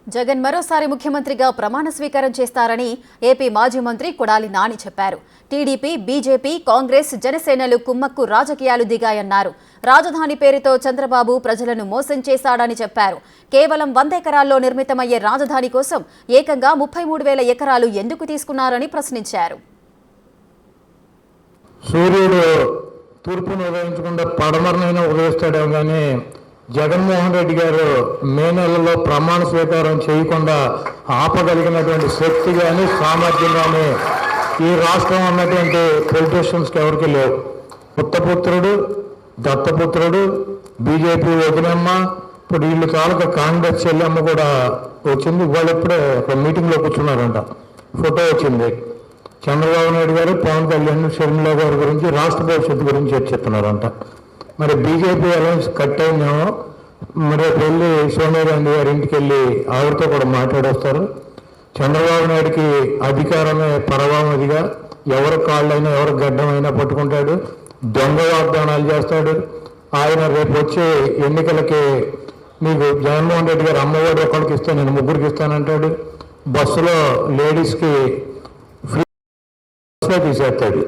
జగన్ మరోసారి ముఖ్యమంత్రిగా ప్రమాణ స్వీకారం చేస్తారని ఏపీ మాజీ మంత్రి కొడాలి నాని చెప్పారు. టీడీపీ, బీజేపీ, కాంగ్రెస్, జనసేనలు కుమ్మక్కు రాజకీయాలు దిగాయన్నారు. రాజధాని పేరుతో చంద్రబాబు ప్రజలను మోసం చేశాడని చెప్పారు. కేవలం 100 ఎకరాల్లో నిర్మితమయ్యే రాజధాని కోసం ఏకంగా 33,000 ఎకరాలు ఎందుకు తీసుకున్నారని ప్రశ్నించారు. సూర్యుడు తూర్పును ఉదయించకుండా పడమరనైనా ఉదయిస్తాడేమో కానీ జగన్మోహన్ రెడ్డి గారు మే నెలలో ప్రమాణ స్వీకారం చేయకుండా ఆపగలిగినటువంటి శక్తి కానీ సామర్థ్యం కానీ ఈ రాష్ట్రం ఉన్నటువంటి పొలిటీషియన్స్కి ఎవరికి లేవు. పుత్తపుత్రుడు, దత్తపుత్రుడు, బీజేపీ వదినమ్మ, ఇప్పుడు వీళ్ళు తాలూకా కాంగ్రెస్ చెల్లెమ్మ కూడా వచ్చింది. వాళ్ళు ఇప్పుడే ఒక మీటింగ్లో కూర్చున్నారంట, ఫోటో వచ్చింది. చంద్రబాబు నాయుడు గారు, పవన్ కళ్యాణ్, షర్మిల గారి గురించి, రాష్ట్ర భవిష్యత్తు గురించి చర్చిస్తున్నారంట. మరి బీజేపీ అలయన్స్ కట్ అయిందేమో, మరి వెళ్ళి సోనియా గాంధీ గారి ఇంటికి వెళ్ళి ఆవిడతో కూడా మాట్లాడొస్తారు. చంద్రబాబు నాయుడికి అధికారమే పరమావధిగా, ఎవరి కాళ్ళైనా ఎవరి గడ్డమైనా పట్టుకుంటాడు, దొంగ వాగ్దానాలు చేస్తాడు. ఆయన రేపు వచ్చే ఎన్నికలకి మీకు జగన్మోహన్ రెడ్డి గారు అమ్మఒడి ఒకరికి ఇస్తే నేను ముగ్గురికి ఇస్తానంటాడు. బస్సులో లేడీస్కి ఫ్రీ తీసేస్తాడు.